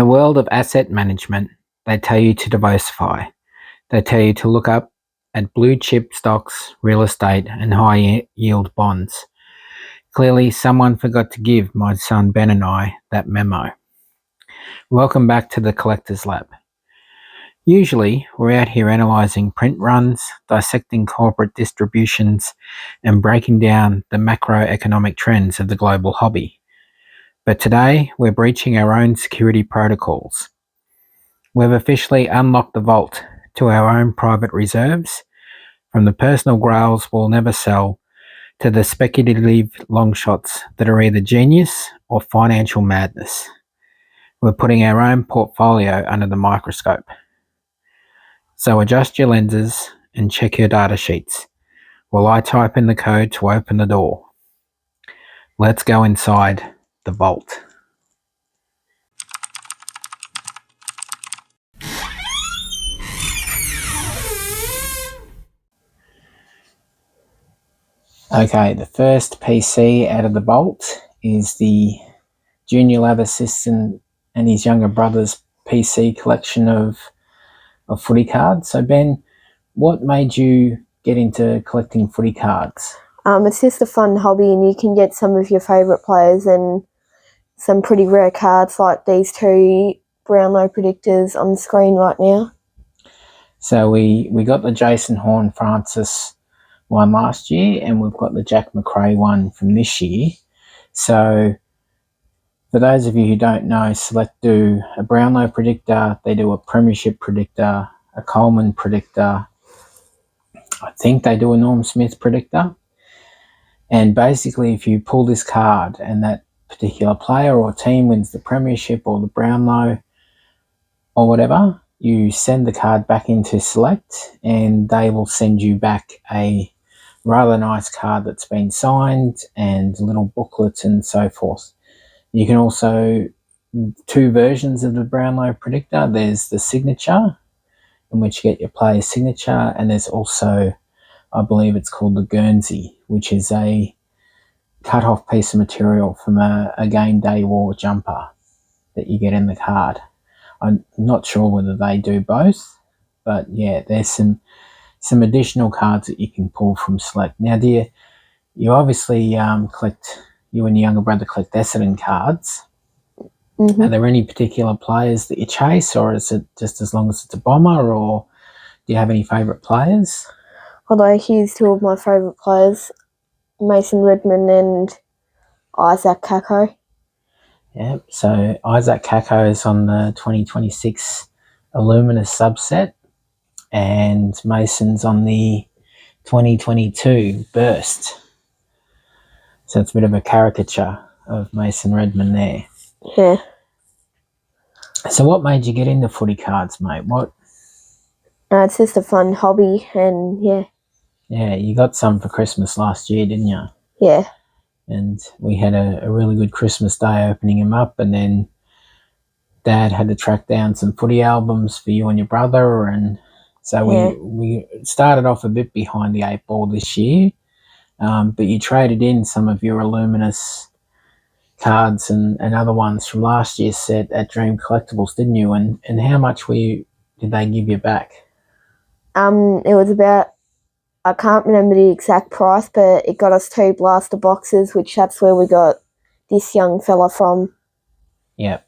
world of asset management, they tell you to diversify. They tell you to look up at blue chip stocks, real estate, and high yield bonds. Clearly, someone forgot to give my son Ben and I that memo. Welcome back to the Collector's Lab. Usually, we're out here analysing print runs, dissecting corporate distributions, and breaking down the macroeconomic trends of the global hobby. But today, we're breaching our own security protocols. We've officially unlocked the vault to our own private reserves, from the personal grails we'll never sell to the speculative long shots that are either genius or financial madness. We're putting our own portfolio under the microscope. So adjust your lenses and check your data sheets while I type in the code to open the door. Let's go inside the vault. Okay, the first PC out of the vault is the junior lab assistant and his younger brother's PC collection of footy cards. So Ben, what made you get into collecting footy cards? It's just a fun hobby, and you can get some of your favourite players and some pretty rare cards like these two Brownlow predictors on the screen right now. So we got the Jason Horne-Francis one last year, and we've got the Jack McRae one from this year. So for those of you who don't know, Select do a Brownlow predictor, they do a Premiership predictor, a Coleman predictor, I think they do a Norm Smith predictor. And basically, if you pull this card and that particular player or team wins the Premiership or the Brownlow or whatever, you send the card back into Select and they will send you back a rather nice card that's been signed and little booklets and so forth. You can also, two versions of the Brownlow predictor. There's the signature, in which you get your player's signature, and there's also, I believe it's called the Guernsey, which is a cut-off piece of material from a game day war jumper that you get in the card. I'm not sure whether they do both, but yeah, there's some additional cards that you can pull from Select. Now, dear, you obviously collect, you and your younger brother collect Essendon cards. Mm-hmm. Are there any particular players that you chase, or is it just as long as it's a bomber, or do you have any favourite players? Although here's two of my favourite players, Mason Redman and Isaac Kako. Yeah, so Isaac Kako is on the 2026 Illuminous subset, and Mason's on the 2022 Burst. So it's a bit of a caricature of Mason Redman there. Yeah. So what made you get into footy cards, mate? What? It's just a fun hobby, and yeah. Yeah, you got some for Christmas last year, didn't you? Yeah. And we had a really good Christmas day opening them up, and then Dad had to track down some footy albums for you and your brother, and so we started off a bit behind the eight ball this year, but you traded in some of your Illuminous cards and other ones from last year's set at Dream Collectibles, didn't you? And how much did they give you back? It was about, I can't remember the exact price, but it got us 2 blaster boxes, which that's where we got this young fella from. Yep.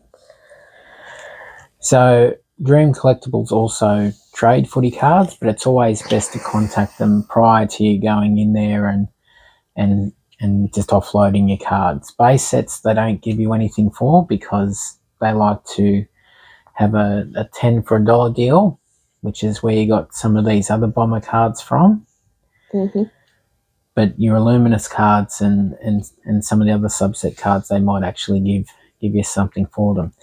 So Dream Collectibles also trade footy cards, but it's always best to contact them prior to you going in there and just offloading your cards. Base sets they don't give you anything for, because they like to have a 10 for $1 deal, which is where you got some of these other bomber cards from. Mm-hmm. But your Illuminous cards and some of the other subset cards, they might actually give you something for them.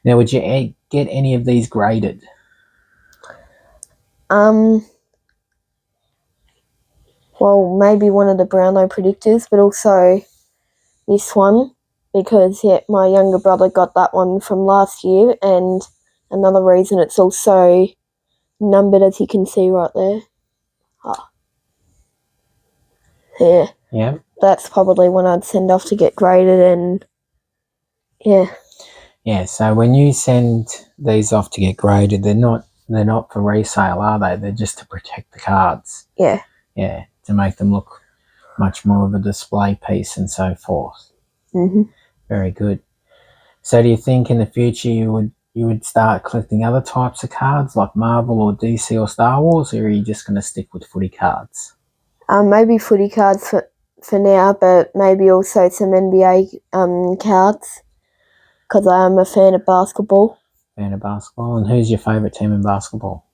Now, would you get any of these graded? Well, maybe one of the Brownlow predictors, but also this one, because my younger brother got that one from last year, and another reason it's also numbered, as you can see right there. Yeah. Yeah. That's probably one I'd send off to get graded, and yeah. Yeah, so when you send these off to get graded, they're not for resale, are they? They're just to protect the cards. Yeah. Yeah, to make them look much more of a display piece and so forth. Mhm. Very good. So do you think in the future you would start collecting other types of cards like Marvel or DC or Star Wars, or are you just going to stick with footy cards? Maybe footy cards for now, but maybe also some NBA cards because I am a fan of basketball. Fan of basketball, and who's your favourite team in basketball?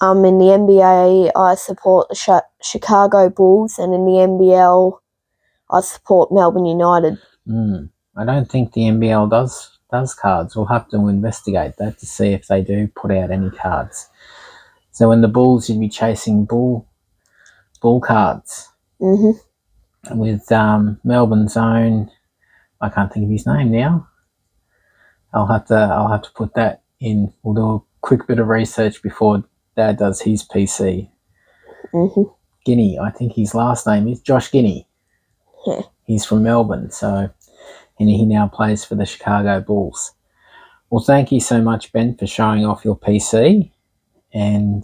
In the NBA, I support the Chicago Bulls, and in the NBL, I support Melbourne United. I don't think the NBL does cards. We'll have to investigate that to see if they do put out any cards. So in the Bulls, you'd be chasing bull cards Mhm. with Melbourne's own. I can't think of his name now. I'll have to put that in. We'll do a quick bit of research before Dad does his PC. Mhm. Guinea, I think his last name is Josh Guinea. Yeah. He's from Melbourne, and he now plays for the Chicago Bulls. Well, thank you so much, Ben, for showing off your PC. And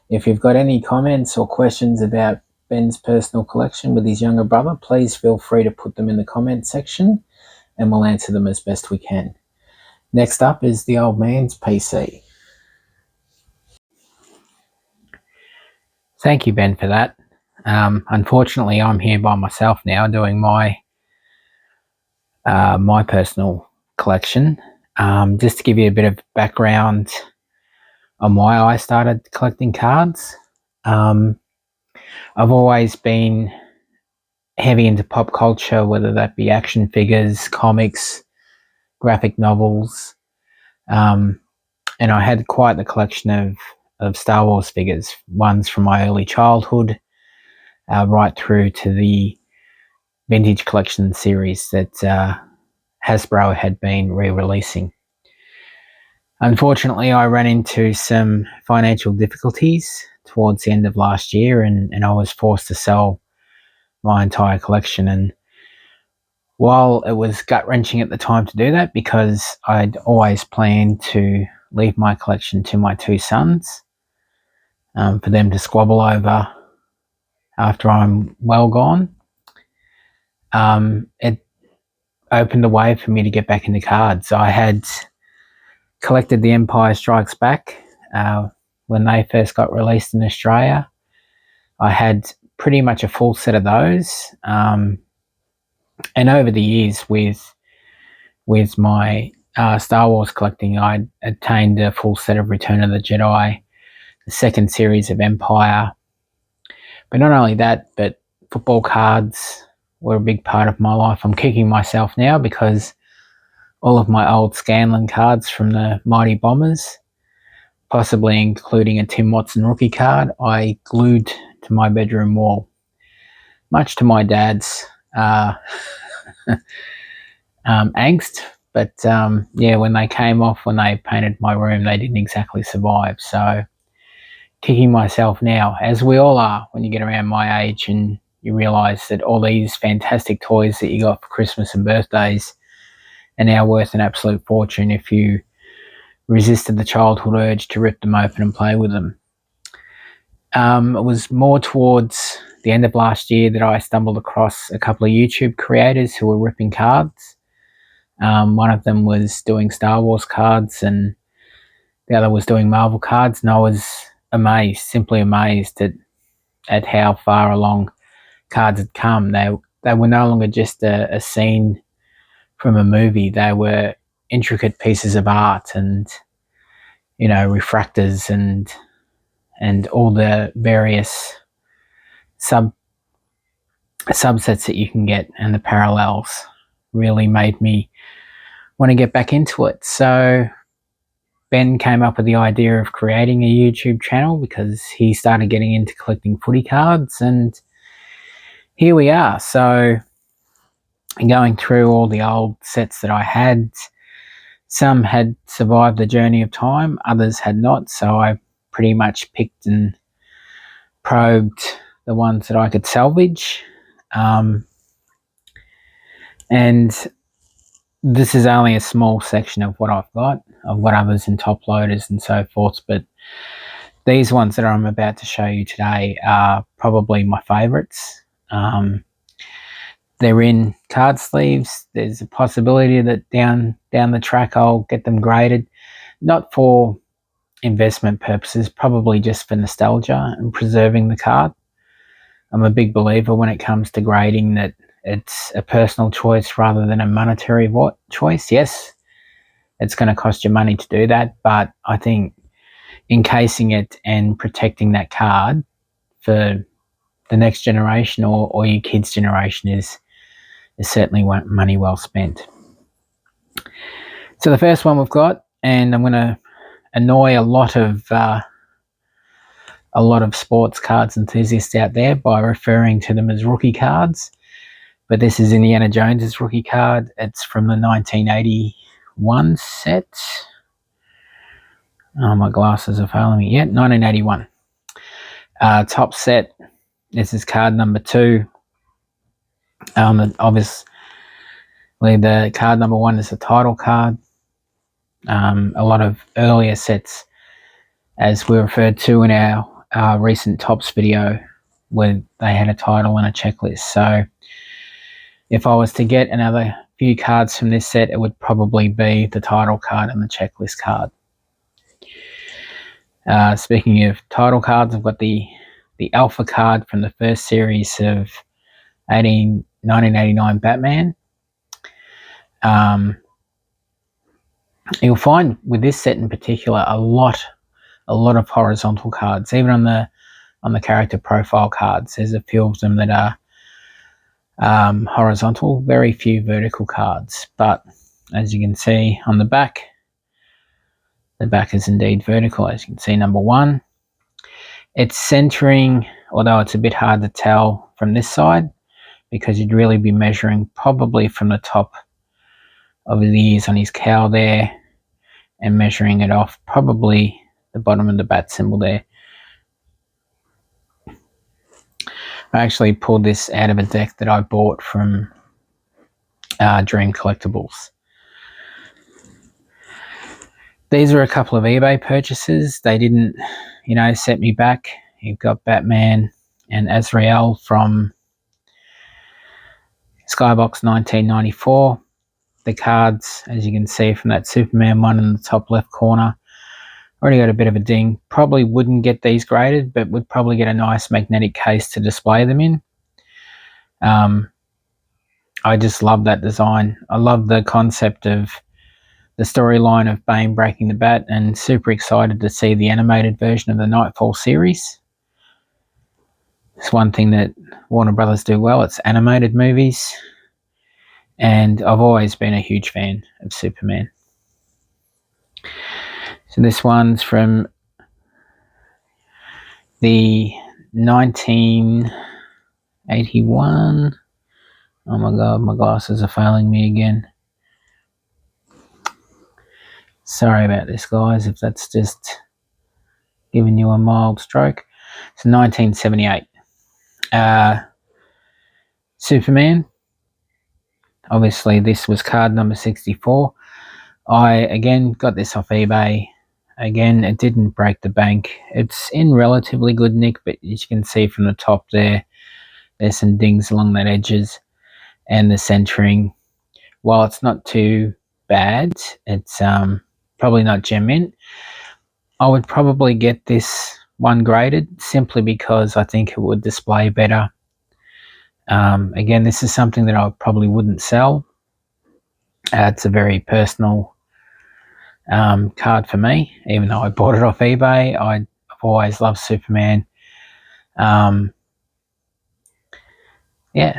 if you've got any comments or questions about Ben's personal collection with his younger brother, please feel free to put them in the comment section and we'll answer them as best we can. Next up is the old man's PC. Thank you, Ben, for that. Unfortunately, I'm here by myself now doing my personal collection. Just to give you a bit of background on why I started collecting cards. I've always been heavy into pop culture, whether that be action figures, comics, graphic novels, and I had quite the collection of Star Wars figures, ones from my early childhood, right through to the vintage collection series that Hasbro had been re-releasing. Unfortunately, I ran into some financial difficulties towards the end of last year, and I was forced to sell my entire collection. And while it was gut-wrenching at the time to do that, because I'd always planned to leave my collection to my two sons, for them to squabble over after I'm well gone, it opened a way for me to get back into cards. I had collected The Empire Strikes Back when they first got released in Australia. I had pretty much a full set of those, and over the years with my Star Wars collecting, I attained a full set of Return of the Jedi, the second series of Empire. But not only that, but football cards were a big part of my life. I'm kicking myself now because all of my old Scanlan cards from the Mighty Bombers, possibly including a Tim Watson rookie card, I glued to my bedroom wall, much to my dad's angst. But yeah, when they came off, when they painted my room, they didn't exactly survive. So kicking myself now, as we all are when you get around my age and you realise that all these fantastic toys that you got for Christmas and birthdays are now worth an absolute fortune if you resisted the childhood urge to rip them open and play with them. It was more towards the end of last year that I stumbled across a couple of YouTube creators who were ripping cards. One of them was doing Star Wars cards and the other was doing Marvel cards, and I was amazed, simply amazed at how far along cards had come. They were no longer just a scene from a movie. They were intricate pieces of art, and refractors and all the various subsets that you can get, and the parallels really made me want to get back into it. So Ben came up with the idea of creating a YouTube channel because he started getting into collecting footy cards, and here we are. So going through all the old sets that I had, some had survived the journey of time, others had not. So I pretty much picked and probed the ones that I could salvage. And this is only a small section of what I've got. I've got others in top loaders and so forth, but these ones that I'm about to show you today are probably my favourites. They're in card sleeves. There's a possibility that down the track I'll get them graded, not for investment purposes, probably just for nostalgia and preserving the card. I'm a big believer when it comes to grading that it's a personal choice rather than a monetary choice. Yes, it's going to cost you money to do that, but I think encasing it and protecting that card for the next generation or your kids' generation is certainly money well spent. So the first one we've got, and I'm going to annoy a lot of sports cards enthusiasts out there by referring to them as rookie cards, but this is Indiana Jones's rookie card. It's from the 1981 set. Oh, my glasses are failing me. Yeah, 1981. Top set. This is card number 2. Obviously, the card number 1 is the title card. A lot of earlier sets, as we referred to in our recent tops video, where they had a title and a checklist. So if I was to get another few cards from this set, it would probably be the title card and the checklist card. Speaking of title cards, I've got the Alpha card from the first series of 1989 Batman. You'll find with this set in particular a lot of horizontal cards. Even on the character profile cards, there's a few of them that are horizontal, very few vertical cards. But as you can see on the back is indeed vertical. As you can see, number 1. It's centering, although it's a bit hard to tell from this side because you'd really be measuring probably from the top of the ears on his cowl there and measuring it off probably the bottom of the bat symbol there. I actually pulled this out of a deck that I bought from Dream Collectibles. These are a couple of eBay purchases. They didn't, set me back. You've got Batman and Azrael from Skybox 1994. The cards, as you can see from that Superman one in the top left corner, already got a bit of a ding. Probably wouldn't get these graded, but would probably get a nice magnetic case to display them in. I just love that design. I love the concept of the storyline of Bane breaking the bat, and super excited to see the animated version of the Nightfall series. It's one thing that Warner Brothers do well. It's animated movies, and I've always been a huge fan of Superman. So this one's from the 1981. Oh my god, my glasses are failing me again. Sorry about this, guys, if that's just giving you a mild stroke. It's 1978. Superman. Obviously, this was card number 64. I, again, got this off eBay. Again, it didn't break the bank. It's in relatively good nick, but as you can see from the top there, there's some dings along that edges. And the centering, while it's not too bad, it's probably not gem mint. I would probably get this one graded simply because I think it would display better. Again, this is something that I probably wouldn't sell. It's a very personal card for me, even though I bought it off eBay. I've always loved Superman. Yeah,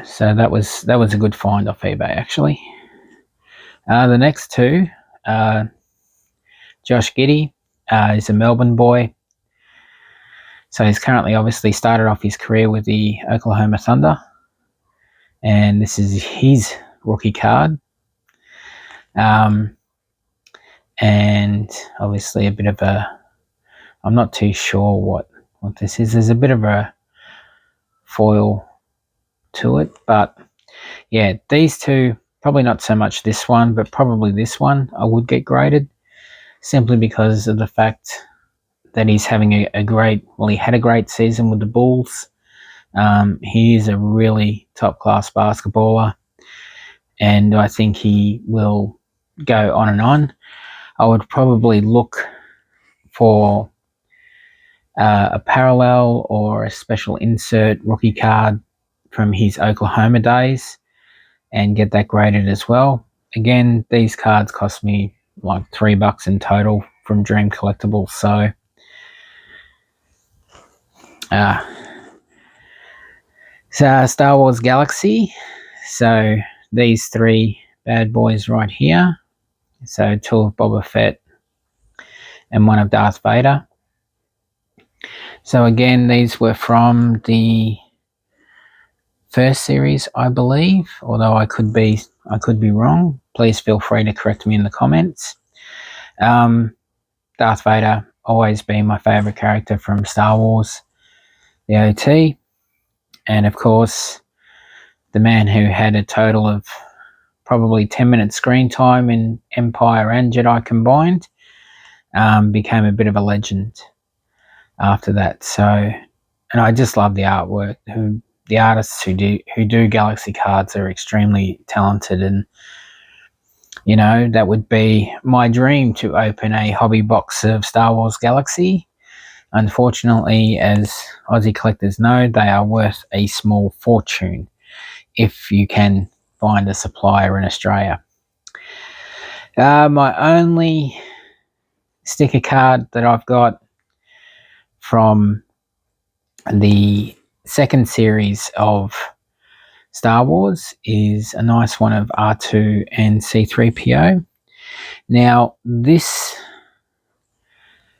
so that was a good find off eBay, actually. The next two, Josh Giddey is a Melbourne boy. So he's currently obviously started off his career with the Oklahoma Thunder. And this is his rookie card. And obviously a bit of I'm not too sure what this is. There's a bit of a foil to it. But yeah, these two Probably not so much this one, but probably this one I would get graded, simply because of the fact that he's having a great, well, he had a great season with the Bulls. He is a really top-class basketballer, and I think he will go on and on. I would probably look for a parallel or a special insert rookie card from his Oklahoma days and get that graded as well. Again, these cards cost me like $3 in total from Dream Collectibles. So Star Wars Galaxy. So these three bad boys right here. So two of Boba Fett and one of Darth Vader. So again, these were from the first series, I believe, although I could be wrong. Please feel free to correct me in the comments. Darth Vader always been my favorite character from Star Wars, the OT, and of course the man who had a total of probably 10 minutes screen time in Empire and Jedi combined, became a bit of a legend after that. So, and I just love the artwork. The artists who do Galaxy cards are extremely talented, and you know, that would be my dream, to open a hobby box of Star Wars Galaxy. Unfortunately, as Aussie collectors know, they are worth a small fortune if you can find a supplier in Australia. My only sticker card that I've got from the second series of Star Wars is a nice one of R2 and C3PO. Now this,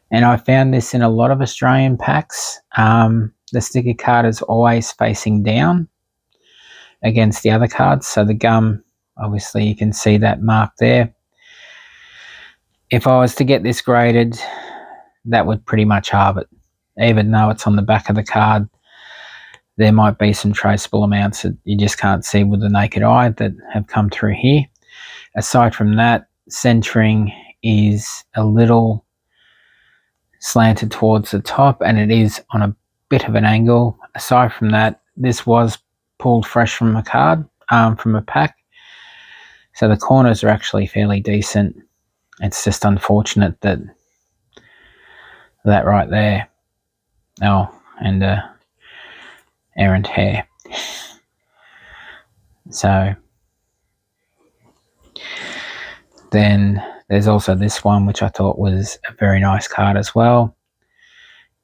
and I found this in a lot of Australian packs, the sticker card is always facing down against the other cards. So the gum, obviously you can see that mark there. If I was to get this graded, that would pretty much halve it. Even though it's on the back of the card, there might be some traceable amounts that you just can't see with the naked eye that have come through here. Aside from that, centering is a little slanted towards the top, and it is on a bit of an angle. Aside from that, this was pulled fresh from a card, from a pack, so the corners are actually fairly decent. It's just unfortunate that right there, and errant hair. So then there's also this one, which I thought was a very nice card as well.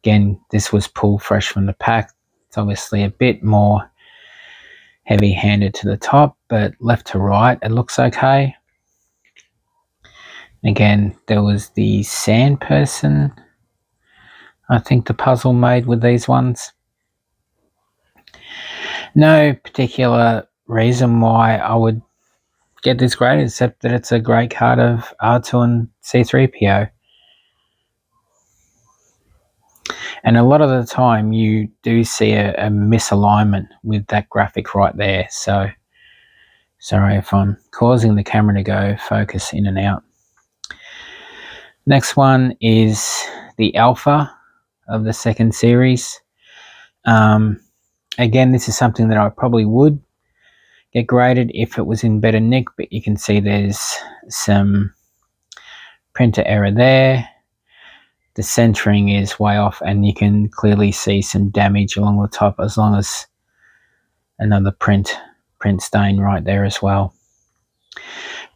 Again, this was pulled fresh from the pack. It's obviously a bit more heavy-handed to the top, but left to right, it looks okay. Again, there was the sand person, I think, the puzzle made with these ones. No particular reason why I would get this graded, except that it's a great card of R2 and C3PO. And a lot of the time you do see a misalignment with that graphic right there. So sorry if I'm causing the camera to go focus in and out. Next one is the Alpha of the second series. Again, this is something that I probably would get graded if it was in better nick, but you can see there's some printer error there. The centering is way off, and you can clearly see some damage along the top, as long as another print stain right there as well.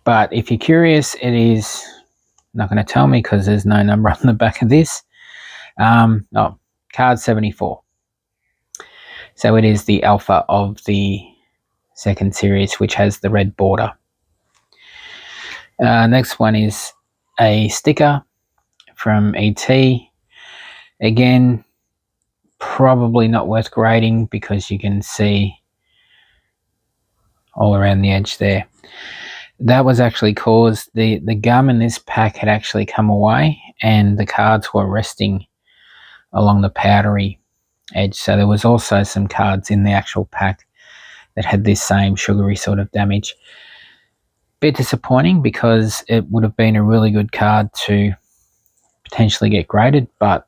But if you're curious, it is not going to tell me because there's no number on the back of this. Card 74. So it is the Alpha of the second series, which has the red border. Next one is a sticker from ET. Again, probably not worth grading because you can see all around the edge there. That was actually caused, the gum in this pack had actually come away, and the cards were resting along the powdery edge. So there was also some cards in the actual pack that had this same sugary sort of damage. bit disappointing because it would have been a really good card to potentially get graded, but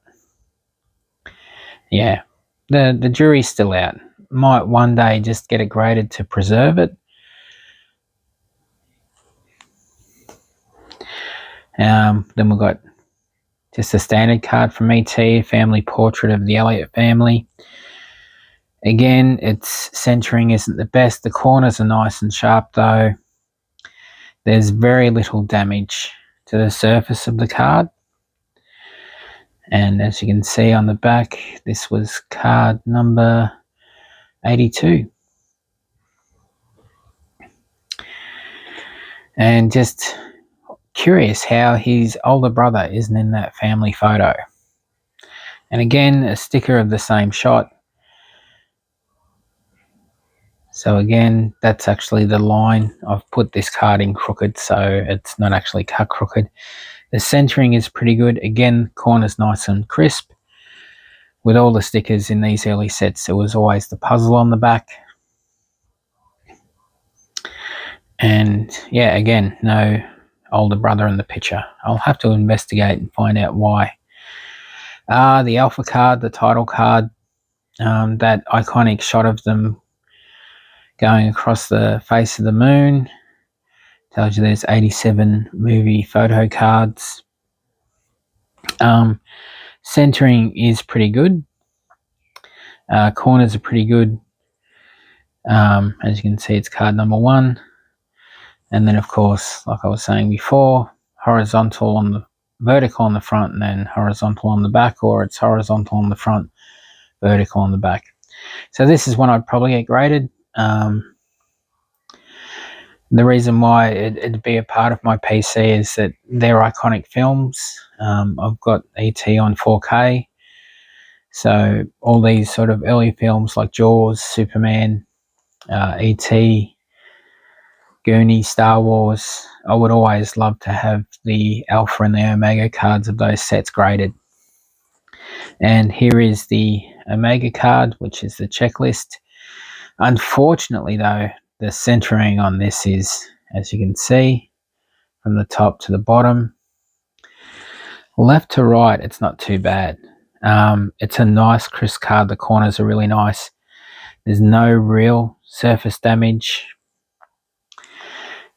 yeah, the jury's still out. Might one day just get it graded to preserve it. Then we've got just a standard card from ET, family portrait of the Elliott family. Again, its centering isn't the best. The corners are nice and sharp though. There's very little damage to the surface of the card. And as you can see on the back, this was card number 82. And just curious how his older brother isn't in that family photo. And again, a sticker of the same shot. So again, that's actually the line. I've put this card in crooked, so it's not actually cut crooked. The centering is pretty good. Again, corners nice and crisp. With all the stickers in these early sets, there was always the puzzle on the back. And yeah, again, no older brother in the picture. I'll have to investigate and find out why. The alpha card, the title card, that iconic shot of them going across the face of the moon tells you there's 87 movie photo cards. Centering is pretty good. Corners are pretty good. As you can see, it's card number 1. And then, of course, like I was saying before, vertical on the front and then horizontal on the back, or it's horizontal on the front, vertical on the back. So this is one I'd probably get graded. The reason why it'd be a part of my PC is that they're iconic films. I've got ET on 4K. So all these sort of early films like Jaws, Superman, ET, Goonies, Star Wars, I would always love to have the Alpha and the Omega cards of those sets graded. And here is the Omega card, which is the checklist. Unfortunately, though, the centering on this is, as you can see, from the top to the bottom. Left to right, it's not too bad. It's a nice crisp card. The corners are really nice. There's no real surface damage.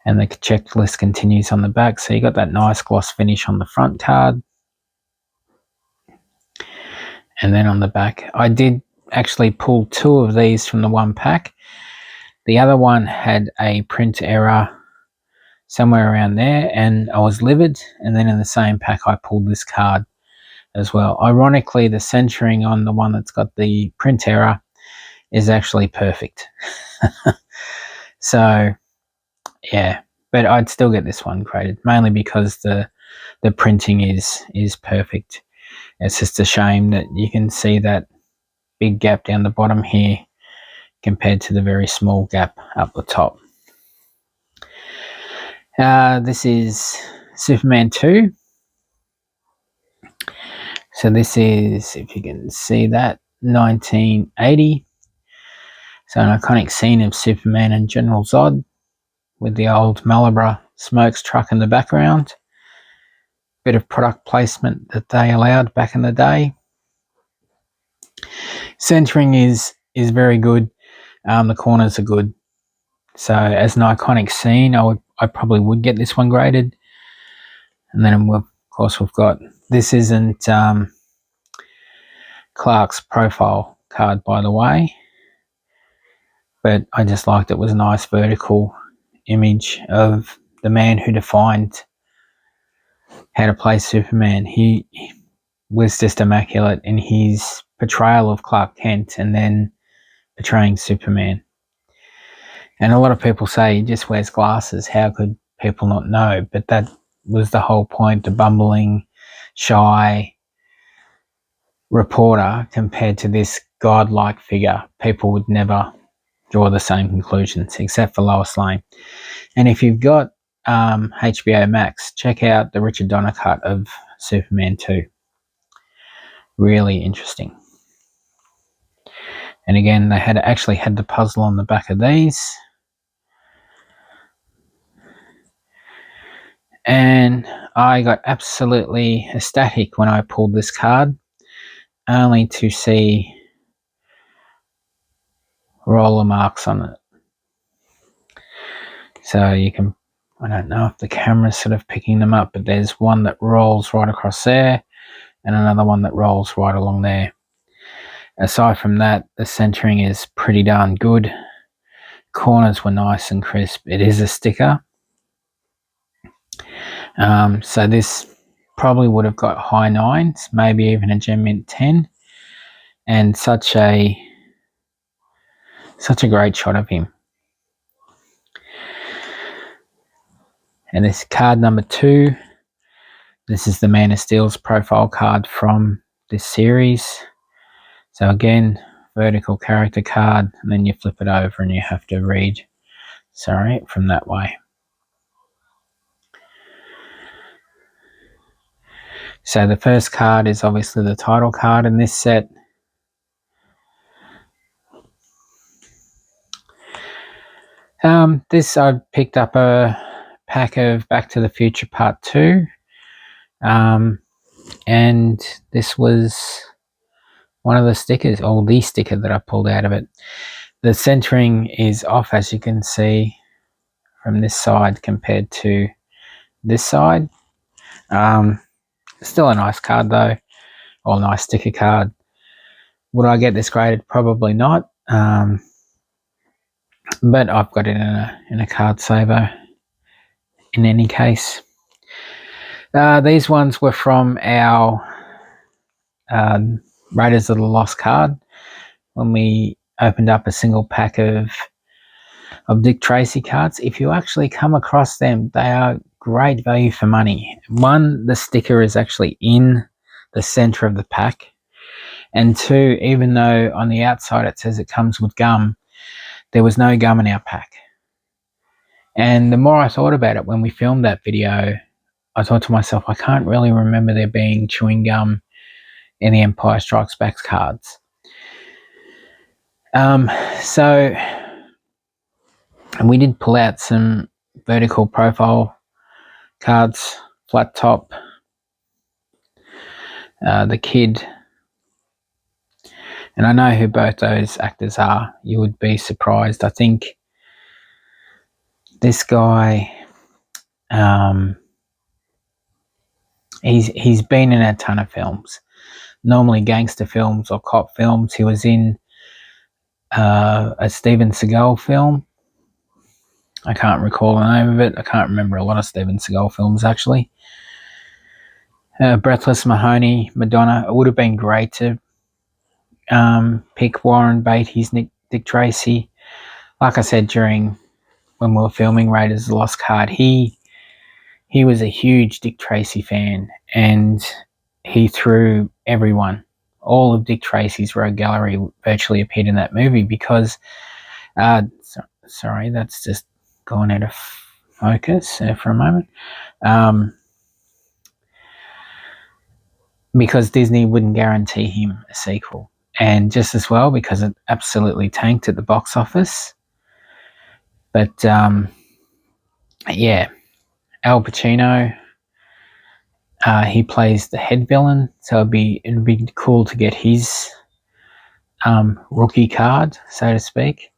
And the checklist continues on the back. So you got that nice gloss finish on the front card. And then on the back, I did actually pull 2 of these from the one pack. The other one had a print error somewhere around there, and I was livid. And then in the same pack, I pulled this card as well. Ironically, the centering on the one that's got the print error is actually perfect. So, yeah, but I'd still get this one graded, mainly because the printing is perfect. It's just a shame that you can see that big gap down the bottom here compared to the very small gap up the top. This is Superman 2. So this is, if you can see that, 1980. So an iconic scene of Superman and General Zod with the old Marlboro Smokes truck in the background. Bit of product placement that they allowed back in the day. Centering is very good. The corners are good. So as an iconic scene, I probably would get this one graded. And then of course we've got, this isn't Clark's profile card, by the way, but I just liked it was a nice vertical image of the man who defined how to play Superman. He was just immaculate in his portrayal of Clark Kent and then portraying Superman. And a lot of people say he just wears glasses. How could people not know? But that was the whole point, the bumbling, shy reporter compared to this godlike figure. People would never draw the same conclusions except for Lois Lane. And if you've got HBO Max, check out the Richard Donner cut of Superman 2. Really interesting. And again, they actually had the puzzle on the back of these. And I got absolutely ecstatic when I pulled this card, only to see roller marks on it. So you can, I don't know if the camera's sort of picking them up, but there's one that rolls right across there and another one that rolls right along there. Aside from that, the centering is pretty darn good. Corners were nice and crisp. It is a sticker. So this probably would have got high 9s, maybe even a Gem Mint 10. And such a great shot of him. And this card number 2, this is the Man of Steel's profile card from this series. So again, vertical character card, and then you flip it over and you have to read, from that way. So the first card is obviously the title card in this set. This I picked up a pack of Back to the Future Part 2. And this was one of the stickers, or the sticker that I pulled out of it. The centering is off, as you can see, from this side compared to this side. Still a nice card though, or nice sticker card. Would I get this graded? Probably not. But I've got it in a card saver in any case. These ones were from our Raiders of the Lost card when we opened up a single pack of Dick Tracy cards. If you actually come across them, they are great value for money. One, the sticker is actually in the center of the pack. And two, even though on the outside it says it comes with gum, there was no gum in our pack. And the more I thought about it when we filmed that video, I thought to myself, I can't really remember there being chewing gum in the Empire Strikes Back cards. So we did pull out some vertical profile cards, Flat Top, the Kid, and I know who both those actors are. You would be surprised. I think this guy, he's been in a ton of films, normally gangster films or cop films. He was in a Steven Seagal film. I can't recall the name of it. I can't remember a lot of Steven Seagal films, actually. Breathless Mahoney, Madonna. It would have been great to pick Warren Beatty's Dick Tracy. Like I said when we were filming Raiders of the Lost card, he was a huge Dick Tracy fan, and he threw everyone. All of Dick Tracy's rogue gallery virtually appeared in that movie because, sorry, that's just gone out of focus for a moment. Because Disney wouldn't guarantee him a sequel. And just as well, because it absolutely tanked at the box office. But, yeah, Al Pacino, he plays the head villain, so it'd be cool to get his rookie card, so to speak.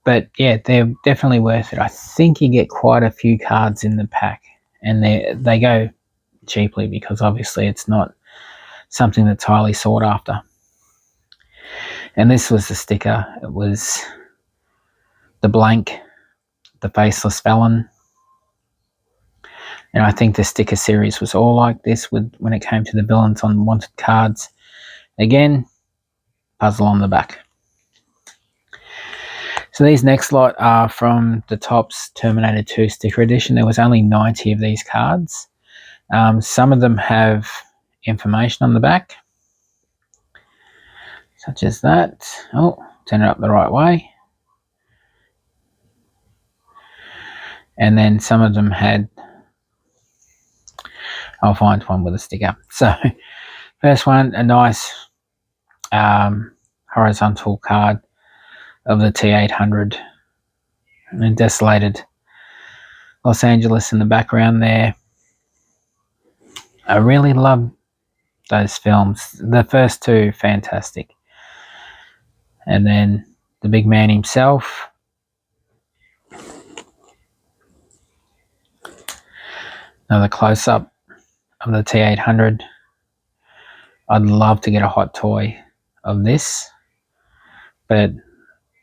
But yeah, they're definitely worth it. I think you get quite a few cards in the pack, and they go cheaply because obviously it's not something that's highly sought after. And this was the sticker. It was the blank, the faceless felon. And I think the sticker series was all like this when it came to the villains on wanted cards. Again, puzzle on the back. So these next lot are from the Topps Terminator 2 sticker edition. There was only 90 of these cards. Some of them have information on the back, such as that. Oh, turn it up the right way. And then some of them had, I'll find one with a sticker. So first one, a nice horizontal card of the T800, and a desolated Los Angeles in the background there. I really love those films. The first two, fantastic. And then the big man himself. Another close-up of the T800. I'd love to get a hot toy of this, but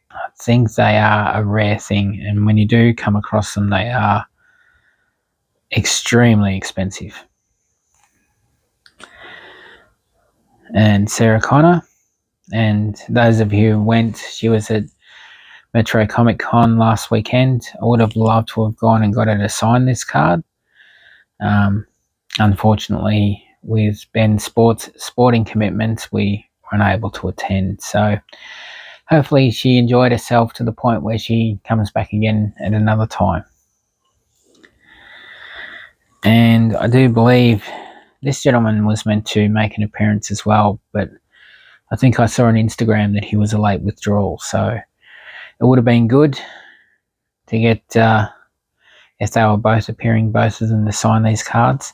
I think they are a rare thing, and when you do come across them, they are extremely expensive. And Sarah Connor, and those of you who went, she was at Metro Comic Con last weekend. I would have loved to have gone and got her to sign this card. Unfortunately, with Ben's sporting commitments, we weren't able to attend. So hopefully she enjoyed herself to the point where she comes back again at another time. And I do believe this gentleman was meant to make an appearance as well, but I think I saw on Instagram that he was a late withdrawal. So it would have been good to get, if they were both appearing, both of them to sign these cards.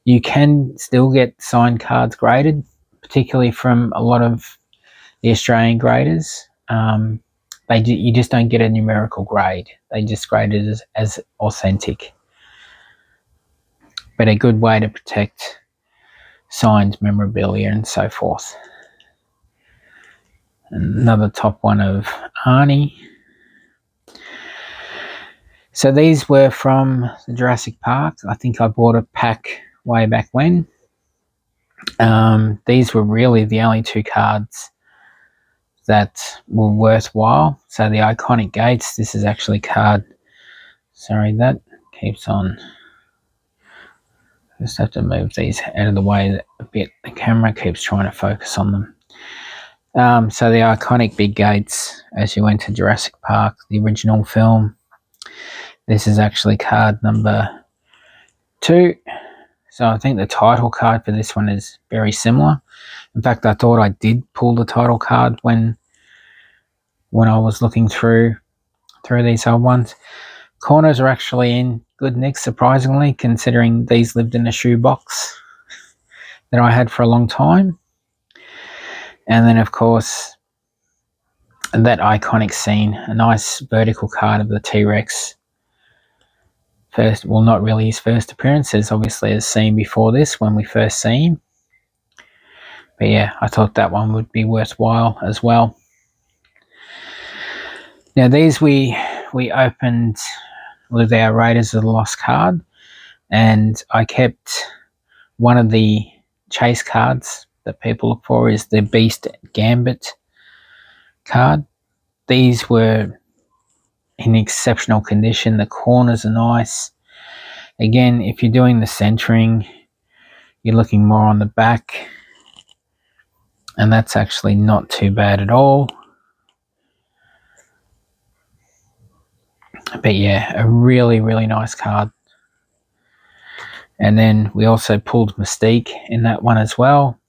You can still get signed cards graded, particularly from a lot of the Australian graders. You just don't get a numerical grade. They just grade it as authentic. But a good way to protect signed memorabilia and so forth. Another top one of Arnie. So these were from the Jurassic Park. I think I bought a pack way back when. These were really the only two cards that were worthwhile. So the iconic gates, this is actually card. Sorry, that keeps on. Just have to move these out of the way a bit. The camera keeps trying to focus on them. So the iconic big gates as you enter Jurassic Park, the original film. This is actually card number 2. So I think the title card for this one is very similar. In fact, I thought I did pull the title card when I was looking through these old ones. Corners are actually in good nick, surprisingly, considering these lived in a shoebox that I had for a long time. And then, of course, that iconic scene, a nice vertical card of the T-Rex. First, well, not really his first appearance, as obviously a scene before this when we first see him. But yeah, I thought that one would be worthwhile as well. Now these we opened with our Raiders of the Lost card, and I kept one of the chase cards that people look for is the Beast Gambit card. These were in exceptional condition. The corners are nice. Again, if you're doing the centering, you're looking more on the back, and that's actually not too bad at all. But yeah, a really, really nice card. And then we also pulled Mystique in that one as well.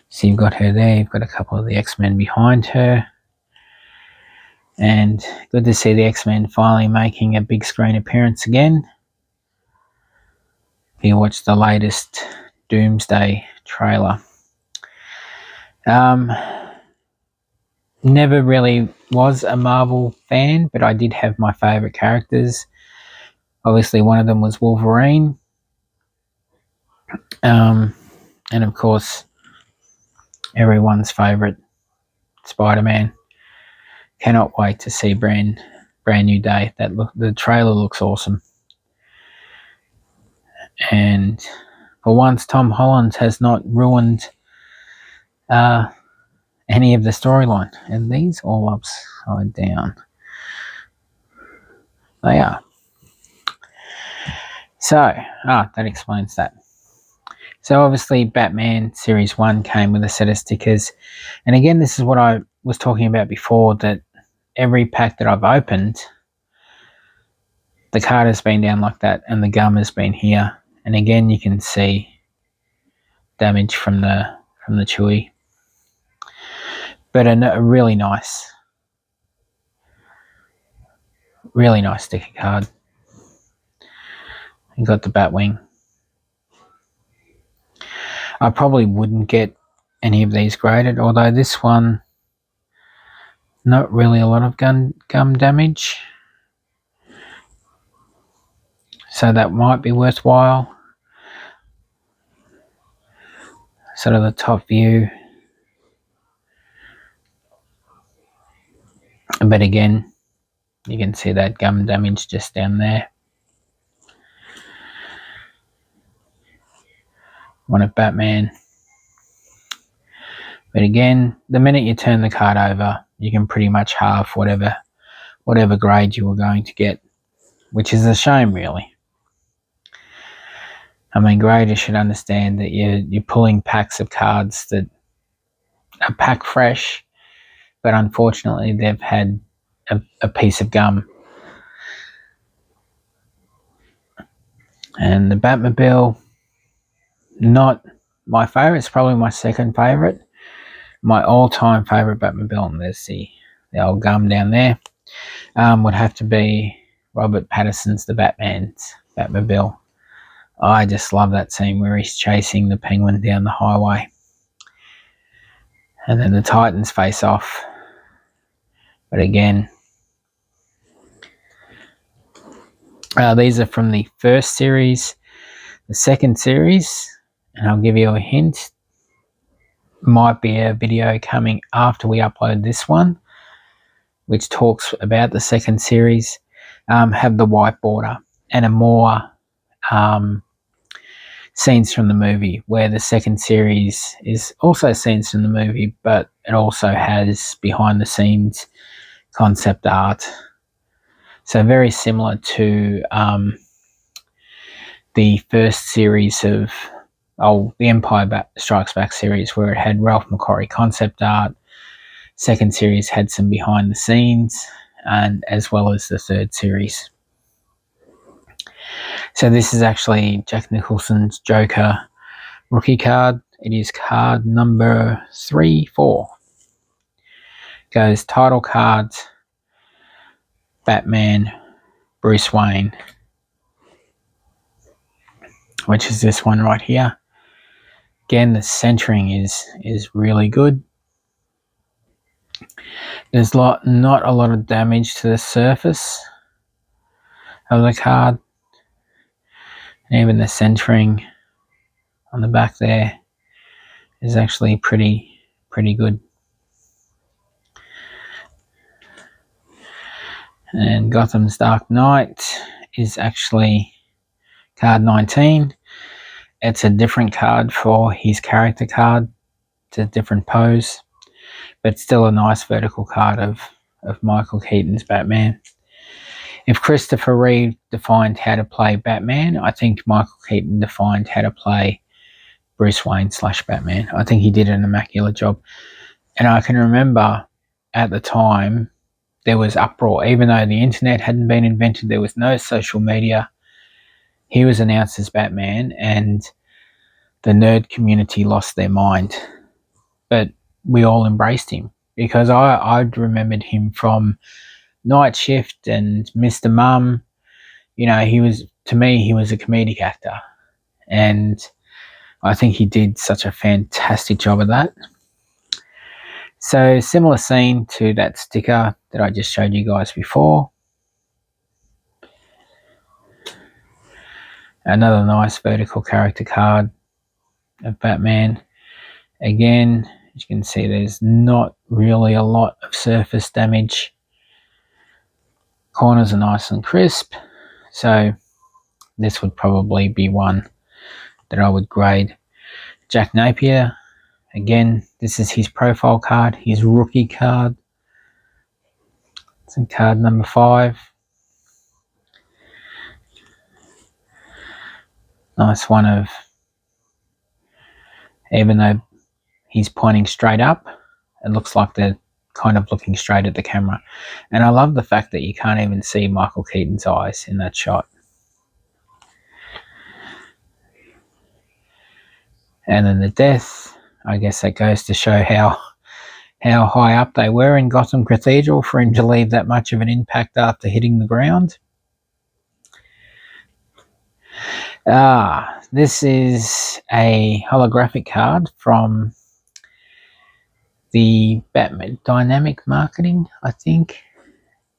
So you've got her there. You've got a couple of the X-Men behind her. And good to see the X-Men finally making a big screen appearance again. If you watch the latest Doomsday trailer. Never really was a Marvel fan, but I did have my favourite characters. Obviously, one of them was Wolverine. And of course, everyone's favourite, Spider-Man. Cannot wait to see brand new day. The trailer looks awesome. And for once, Tom Holland has not ruined any of the storyline. And these all upside down. They are. So, that explains that. So obviously Batman Series 1 came with a set of stickers. And again, this is what I was talking about before, that every pack that I've opened, the card has been down like that and the gum has been here. And again, you can see damage from the Chewy. But a really nice Really nice sticker card. You got the Batwing. I probably wouldn't get any of these graded, although this one, not really a lot of gum damage. So that might be worthwhile. Sort of the top view. But again, you can see that gum damage just down there. One of Batman. But again, the minute you turn the card over, you can pretty much halve whatever grade you were going to get, which is a shame, really. I mean, graders should understand that you're pulling packs of cards that are pack fresh, but unfortunately they've had a piece of gum. And the Batmobile, not my favourite. It's probably my second favourite. My all-time favourite Batmobile, and there's the old gum down there, would have to be Robert Pattinson's The Batman's Batmobile. I just love that scene where he's chasing the Penguin down the highway. And then the Titans face off. But again, these are from the first series. The second series, and I'll give you a hint, might be a video coming after we upload this one, which talks about the second series, have the white border and a more scenes from the movie, where the second series is also scenes from the movie, but it also has behind the scenes concept art. So very similar to the first series of the Empire Strikes Back series, where it had Ralph McQuarrie concept art. Second series had some behind the scenes, and as well as the third series. So this is actually Jack Nicholson's Joker rookie card. It is card number 3-4. Goes title cards, Batman, Bruce Wayne, which is this one right here. Again, the centering is really good. There's not a lot of damage to the surface of the card. And even the centering on the back there is actually pretty good. And Gotham's Dark Knight is actually card 19. It's a different card for his character card. It's a different pose, but still a nice vertical card of Michael Keaton's Batman. If Christopher Reeve defined how to play Batman, I think Michael Keaton defined how to play Bruce Wayne / Batman. I think he did an immaculate job. And I can remember at the time there was uproar. Even though the internet hadn't been invented, there was no social media. He was announced as Batman and the nerd community lost their mind. But we all embraced him, because I remembered him from Night Shift and Mr. Mum. You know, he was a comedic actor. And I think he did such a fantastic job of that. So similar scene to that sticker that I just showed you guys before. Another nice vertical character card of Batman. Again, as you can see, there's not really a lot of surface damage. Corners are nice and crisp. So this would probably be one that I would grade. Jack Napier. Again, this is his profile card, his rookie card. It's in card number 5. Nice one of, even though he's pointing straight up, it looks like they're kind of looking straight at the camera. And I love the fact that you can't even see Michael Keaton's eyes in that shot. And then the death, I guess that goes to show how how high up they were in Gotham Cathedral for him to leave that much of an impact after hitting the ground. This is a holographic card from the Batman Dynamic Marketing, I think.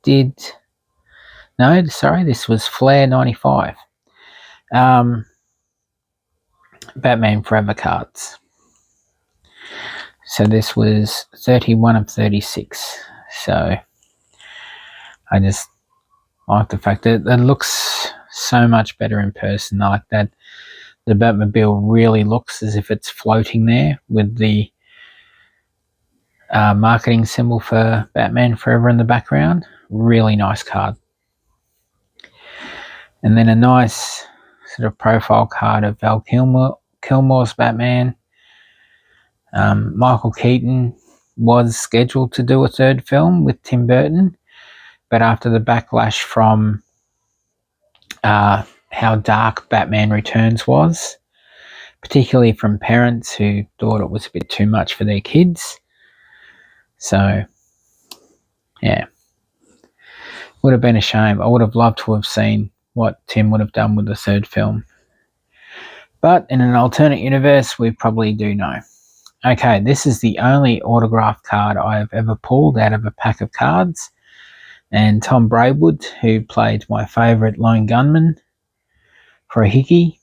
This was Flair 95. Batman Forever cards. So this was 31 of 36. So I just like the fact that it looks so much better in person. I like that the Batmobile really looks as if it's floating there with the marketing symbol for Batman Forever in the background. Really nice card. And then a nice sort of profile card of Val Kilmer's Batman. Michael Keaton was scheduled to do a third film with Tim Burton, but after the backlash from how dark Batman Returns was, particularly from parents who thought it was a bit too much for their kids. So, yeah. Would have been a shame. I would have loved to have seen what Tim would have done with the third film. But in an alternate universe, we probably do know. Okay, this is the only autographed card I have ever pulled out of a pack of cards. And Tom Braidwood, who played my favourite lone gunman for a hickey.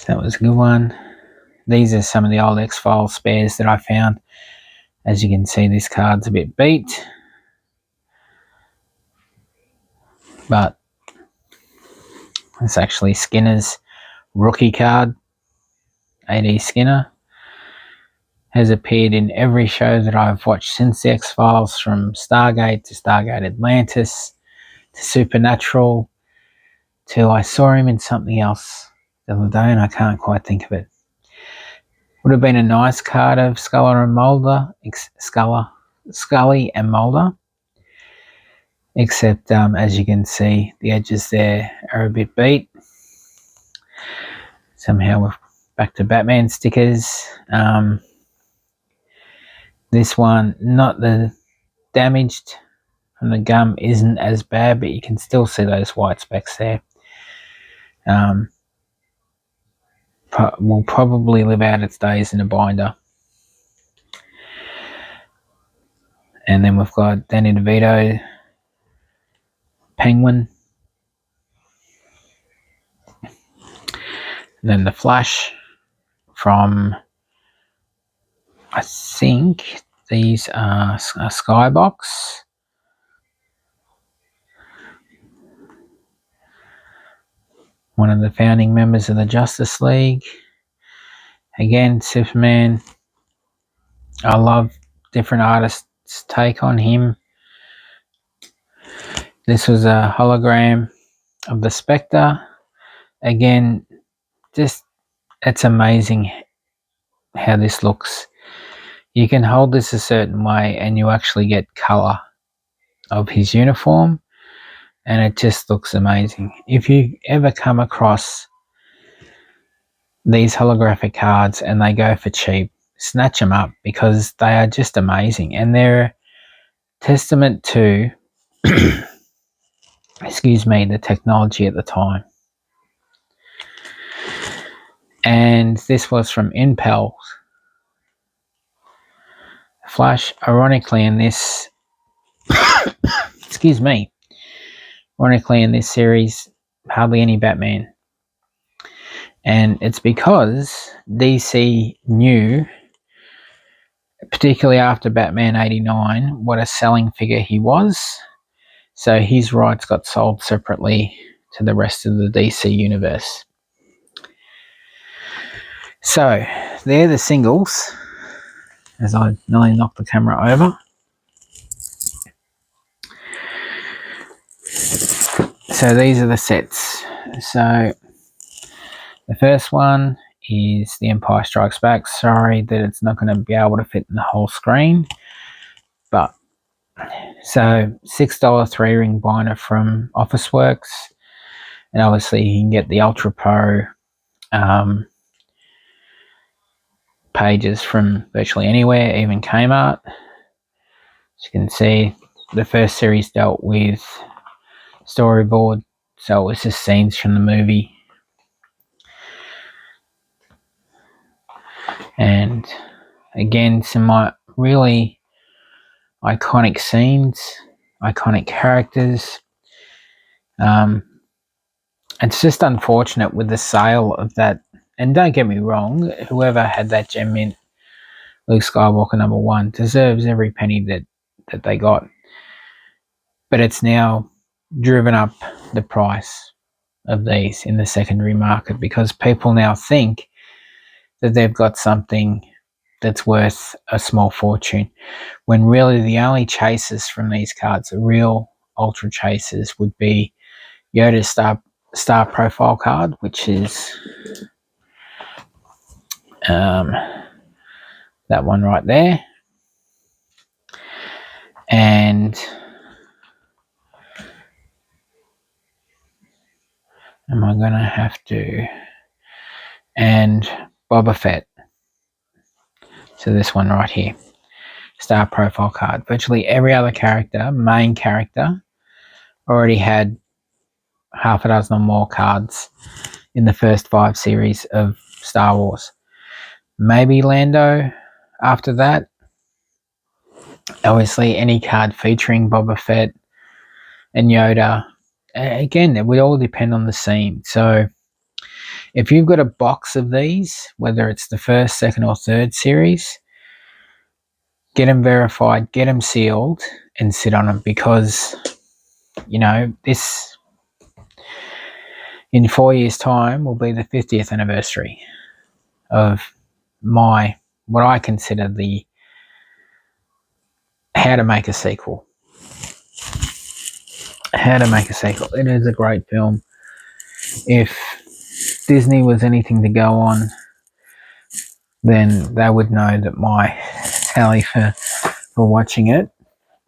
That was a good one. These are some of the old X-Files spares that I found. As you can see, this card's a bit beat. But it's actually Skinner's rookie card. A.D. Skinner has appeared in every show that I've watched since the X-Files, from Stargate to Stargate Atlantis to Supernatural to I saw him in something else the other day and I can't quite think of it. Would have been a nice card of Scully and Mulder, except as you can see, the edges there are a bit beat. Somehow we're back to Batman stickers. This one, not the damaged from the gum, isn't as bad, but you can still see those white specks there. Will probably live out its days in a binder. And then we've got Danny DeVito, Penguin. And then the Flash from, I think these are a Skybox. One of the founding members of the Justice League. Again, Superman. I love different artists' take on him. This was a hologram of the Spectre. Again, just it's amazing how this looks. You can hold this a certain way and you actually get colour of his uniform, and it just looks amazing. If you ever come across these holographic cards and they go for cheap, snatch them up, because they are just amazing, and they're a testament to the technology at the time. And this was from Impel. Flash, ironically in this ironically in this series, hardly any Batman. And it's because DC knew, particularly after Batman 89, what a selling figure he was. So his rights got sold separately to the rest of the DC universe. So they're the singles, as I nearly knocked the camera over. So these are the sets. So the first one is The Empire Strikes Back. Sorry that it's not going to be able to fit in the whole screen. But so $6 3-ring binder from Officeworks. And obviously you can get the Ultra Pro pages from virtually anywhere, even Kmart. As you can see, the first series dealt with storyboard, so it was just scenes from the movie. And again, some really iconic scenes, iconic characters. It's just unfortunate with the sale of that. And don't get me wrong, whoever had that gem mint, Luke Skywalker #1, deserves every penny that they got. But it's now driven up the price of these in the secondary market because people now think that they've got something that's worth a small fortune, when really the only chasers from these cards, the real ultra chasers, would be Yoda's star profile card, which is that one right there, and am I going to have to, and Boba Fett. So this one right here, star profile card. Virtually every other character, main character, already had half a dozen or more cards in the first 5 series of Star Wars. Maybe Lando after that. Obviously, any card featuring Boba Fett and Yoda. Again, it would all depend on the scene. So if you've got a box of these, whether it's the first, second, or third series, get them verified, get them sealed, and sit on them, because, you know, this in 4 years' time will be the 50th anniversary of what I consider the how to make a sequel. How to make a sequel. It is a great film. If Disney was anything to go on, then they would know that my tally for watching it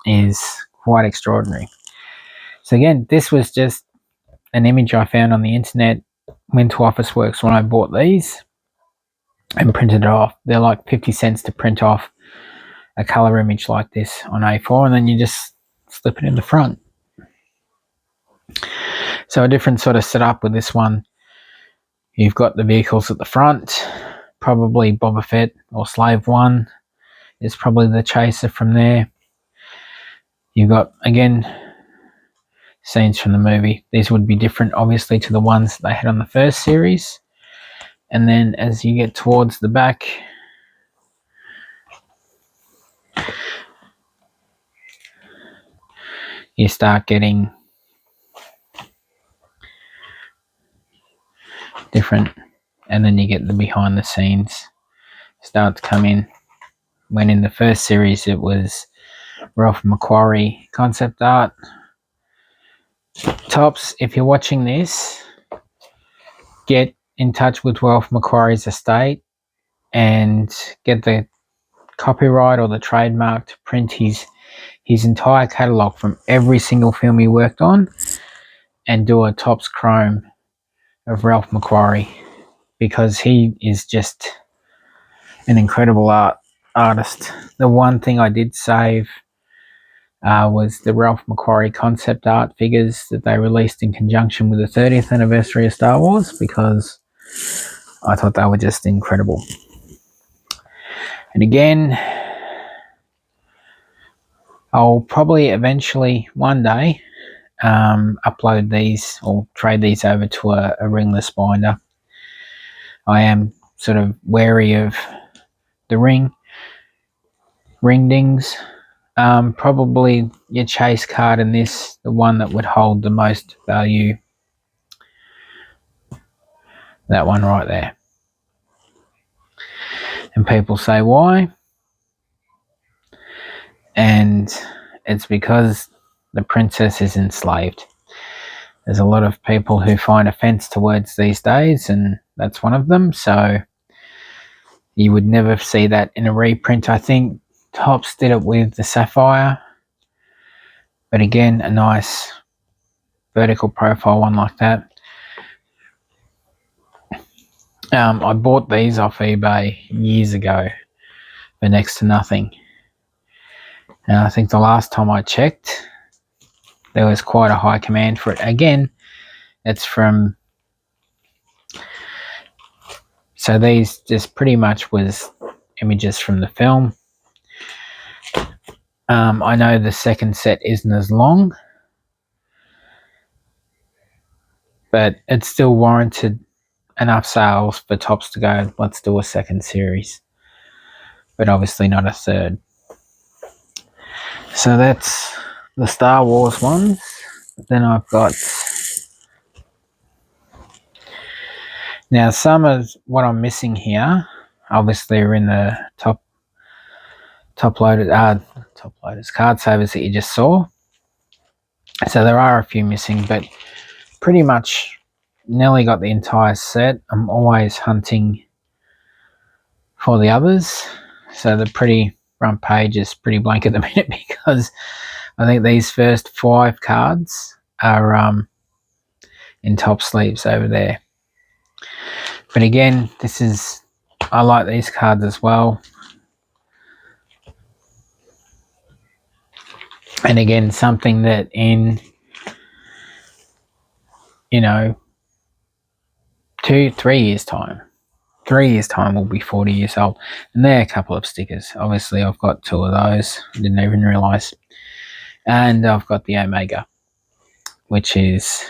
is quite extraordinary. So again, this was just an image I found on the internet. Went to Officeworks when I bought these and printed it off. They're like 50 cents to print off a color image like this on A4, and then you just slip it in the front. So a different sort of setup with this one. You've got the vehicles at the front, probably Boba Fett or Slave One is probably the chaser from there. You've got, again, scenes from the movie. These would be different, obviously, to the ones they had on the first series. And then as you get towards the back, you start getting different, and then you get the behind the scenes start to come in. When in the first series it was Ralph McQuarrie concept art. Tops, if you're watching this, get in touch with Ralph McQuarrie's estate and get the copyright or the trademark to print his entire catalogue from every single film he worked on, and do a Topps Chrome of Ralph McQuarrie, because he is just an incredible artist. The one thing I did save was the Ralph McQuarrie concept art figures that they released in conjunction with the 30th anniversary of Star Wars, because I thought they were just incredible. And again, I'll probably eventually one day upload these or trade these over to a ringless binder. I am sort of wary of the ring dings. Probably your chase card in this, the one that would hold the most value, that one right there. And people say why, and it's because the princess is enslaved. There's a lot of people who find offense to words these days, and that's one of them. So you would never see that in a reprint. I think Topps did it with the sapphire, but again, a nice vertical profile one like that. I bought these off eBay years ago for next to nothing. And I think the last time I checked, there was quite a high command for it. Again, it's from... So these just pretty much was images from the film. I know the second set isn't as long, but it still warranted enough sales for Topps to go, let's do a second series, but obviously not a third. So that's the Star Wars ones. Then I've got... Now some of what I'm missing here obviously are in the top loaders card savers that you just saw. So there are a few missing, but pretty much nearly got the entire set. I'm always hunting for the others. So the pretty front page is pretty blank at the minute because I think these first 5 cards are in top sleeves over there. But again, I like these cards as well. And again, something that in, 3 years time, 3 years time will be 40 years old. And there are a couple of stickers. Obviously, I've got 2 of those. Didn't even realise. And I've got the Omega, which is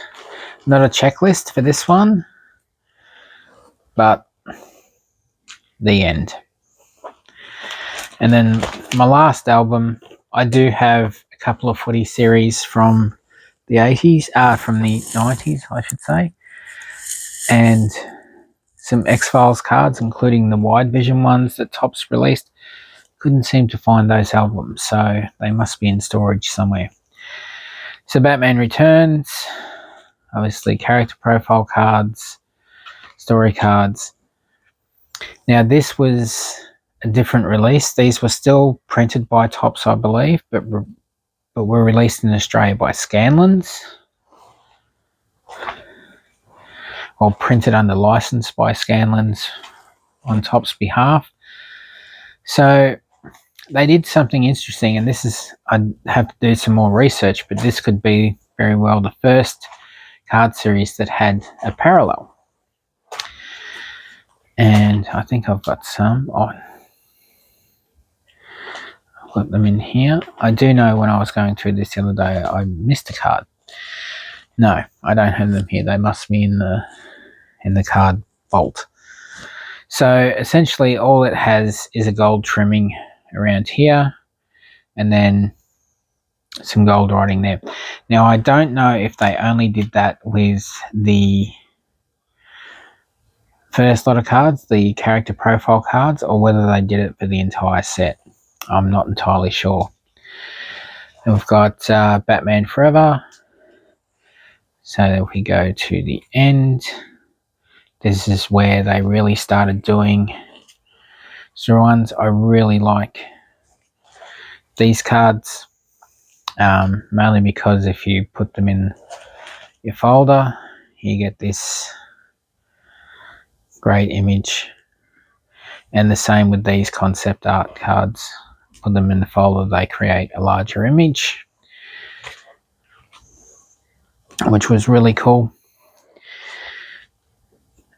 not a checklist for this one, but the end. And then my last album, I do have a couple of footy series from the 80s, from the 90s, I should say, and some X-Files cards, including the wide vision ones that Topps released. Couldn't seem to find those albums, so they must be in storage somewhere. So Batman Returns, obviously character profile cards, story cards. Now this was a different release. These were still printed by Topps, I believe, but were released in Australia by Scanlens, or printed under license by Scanlens on Topps' behalf. So they did something interesting, and I'd have to do some more research, but this could be very well the first card series that had a parallel. And I think I've got some on. I've got them in here. I do know when I was going through this the other day, I missed a card. No, I don't have them here. They must be in the card vault. So essentially all it has is a gold trimming around here, and then some gold writing there. Now I don't know if they only did that with the first lot of cards, the character profile cards, or whether they did it for the entire set. I'm not entirely sure. And we've got Batman Forever. So if we go to the end, this is where they really started doing the ones. I really like these cards, mainly because if you put them in your folder, you get this great image. And the same with these concept art cards. Put them in the folder, they create a larger image, which was really cool.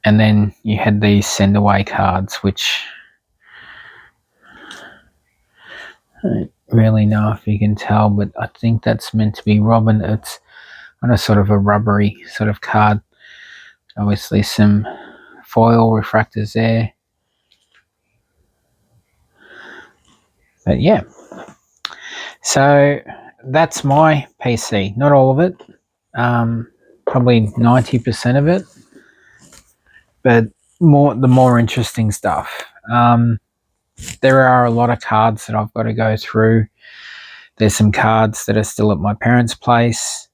And then you had these send away cards, which I don't really know if you can tell, but I think that's meant to be Robin. It's on a sort of a rubbery sort of card. Obviously some foil refractors there. But yeah, so that's my PC. Not all of it, probably 90% of it, but the more interesting stuff. There are a lot of cards that I've got to go through. There's some cards that are still at my parents' place.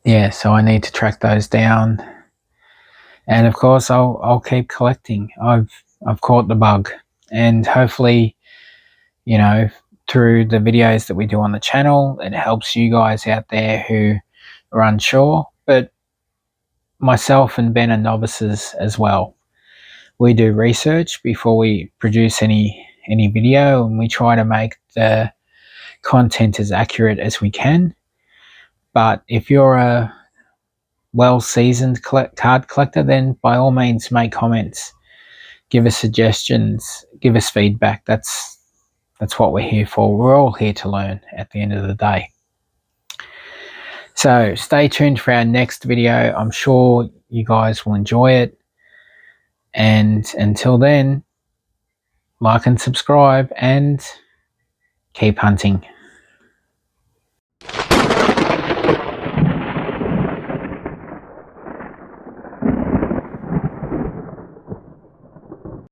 Yeah, so I need to track those down. And of course, I'll keep collecting. I've caught the bug, and hopefully, through the videos that we do on the channel, it helps you guys out there who are unsure. But myself and Ben are novices as well. We do research before we produce any video, and we try to make the content as accurate as we can. But if you're a well-seasoned card collector, then by all means make comments, give us suggestions, give us feedback. That's what we're here for. We're all here to learn at the end of the day. So stay tuned for our next video. I'm sure you guys will enjoy it. And until then, like and subscribe and keep hunting.